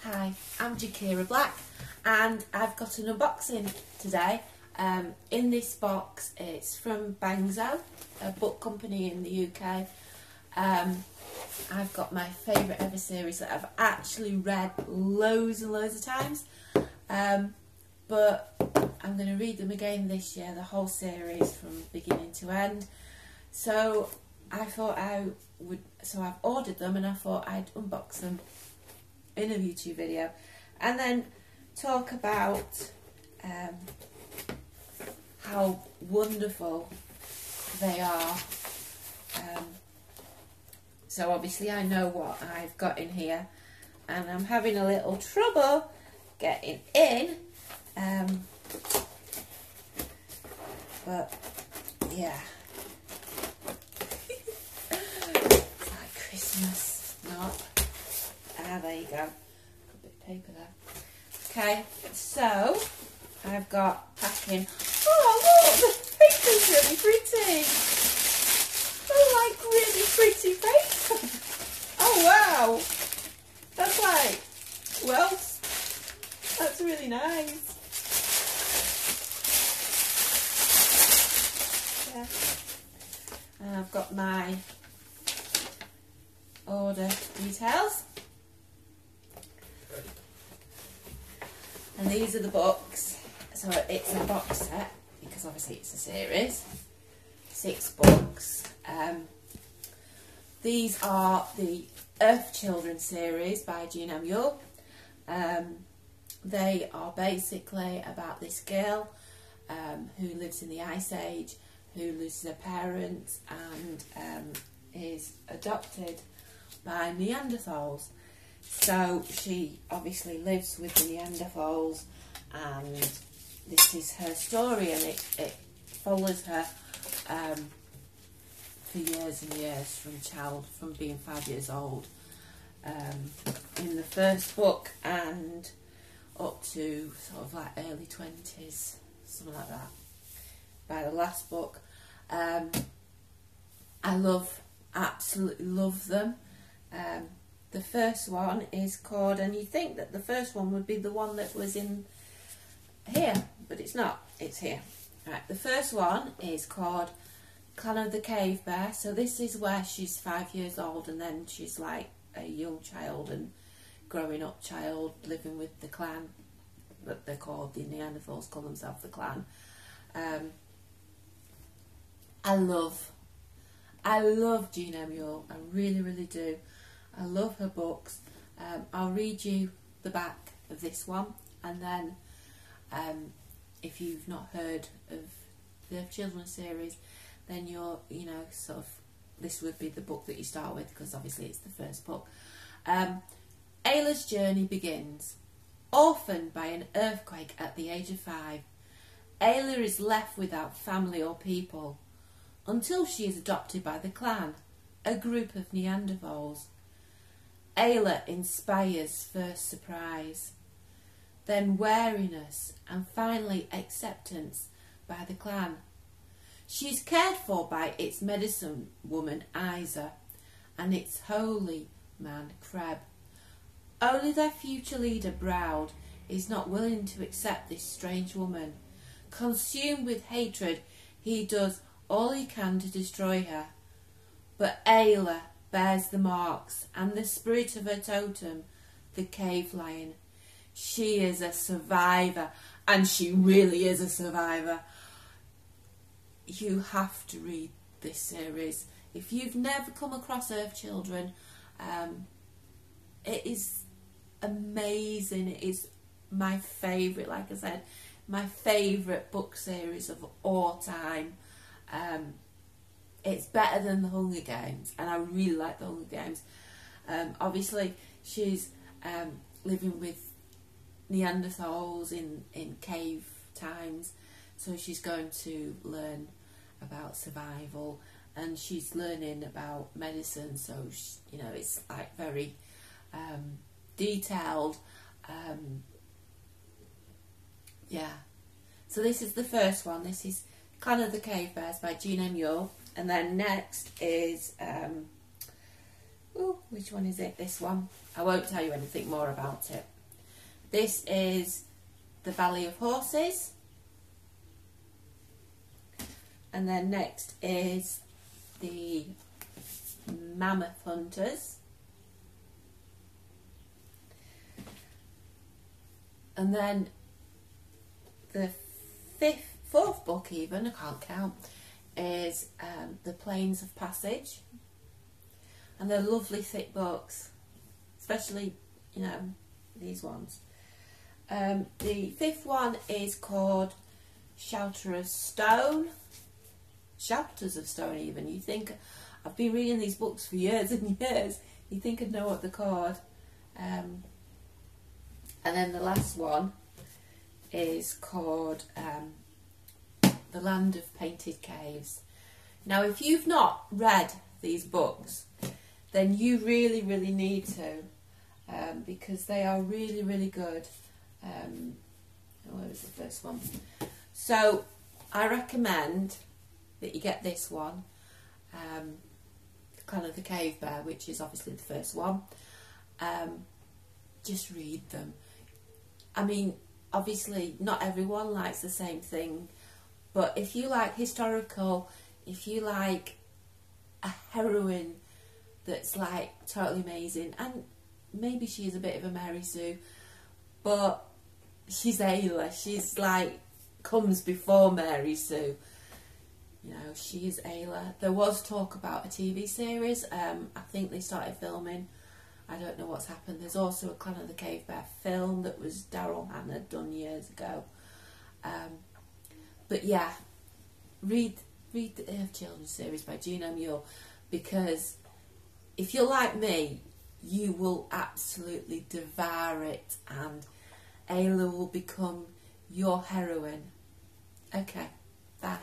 Hi, I'm Jakira Black and I've got an unboxing today. In this box, it's from Bangzo, a book company in the UK. I've got my favourite ever series that I've actually read loads and loads of times, but I'm going to read them again this year, the whole series from beginning to end. So I thought I've ordered them and I thought I'd unbox them in a YouTube video and then talk about how wonderful they are. So obviously I know what I've got in here and I'm having a little trouble getting in, but yeah. It's like Christmas, not. There you go. Got a bit of paper there. Okay, so I've got packing. Oh look, the paper's really pretty. I like really pretty paper. Oh wow, that's like, well, that's really nice. Yeah. And I've got my order details. And these are the books. So it's a box set because obviously it's a series. 6 books. These are the Earth Children series by Gina Mule. They are basically about this girl who lives in the Ice Age, who loses her parents and is adopted by Neanderthals. So she obviously lives with the Neanderthals, and this is her story, and it follows her for years and years, from being 5 years old in the first book and up to sort of like early 20s, something like that, by the last book. I absolutely love them. The first one is called, and you think that the first one would be the one that was in here, but it's not, it's here. Right, the first one is called Clan of the Cave Bear. So this is where she's 5 years old and then she's like a young child and growing up child living with the clan that they're called, the Neanderthals call themselves the clan. I love Gina Mule, I really, really do. I love her books. I'll read you the back of this one, and then if you've not heard of the Children's series, then sort of, this would be the book that you start with, because obviously it's the first book. Ayla's journey begins. Orphaned by an earthquake at the age of 5, Ayla is left without family or people, until she is adopted by the clan, a group of Neanderthals. Ayla inspires first surprise, then wariness, and finally acceptance by the clan. She is cared for by its medicine woman Isa and its holy man Kreb. Only their future leader Broud is not willing to accept this strange woman. Consumed with hatred, he does all he can to destroy her. But Ayla bears the marks and the spirit of her totem, the cave lion. She is a survivor, and she really is a survivor. You have to read this series. If you've never come across Earth Children, it is amazing. It is my favourite, like I said, my favourite book series of all time. It's better than the Hunger Games, and I really like the Hunger Games. Obviously, she's living with Neanderthals in cave times, so she's going to learn about survival, and she's learning about medicine. So it's like very detailed. Yeah. So this is the first one. This is Clan of the Cave Bears by Gina Mule. And then next is, which one is it? This one. I won't tell you anything more about it. This is The Valley of Horses. And then next is The Mammoth Hunters. And then the fourth book even, I can't count, is The Plains of Passage. And they're lovely thick books, especially, you know, these ones. The fifth one is called Shelters of Stone. Shelters of Stone even. You think, I've been reading these books for years and years, you think I'd know what they're called. And then the last one is called The Land of Painted Caves. Now, if you've not read these books, then you really, really need to, because they are really, really good. Where was the first one? So, I recommend that you get this one, kind of The Cave Bear, which is obviously the first one. Just read them. I mean, obviously not everyone likes the same thing, but if you like historical, if you like a heroine that's like totally amazing, and maybe she is a bit of a Mary Sue, but she's Ayla, she's like, comes before Mary Sue, you know, she is Ayla. There was talk about a TV series, I think they started filming, I don't know what's happened. There's also a Clan of the Cave Bear film that was Daryl Hannah done years ago. But yeah, read the children's series by Gina Mule, because if you're like me, you will absolutely devour it, and Ayla will become your heroine. Okay, bye.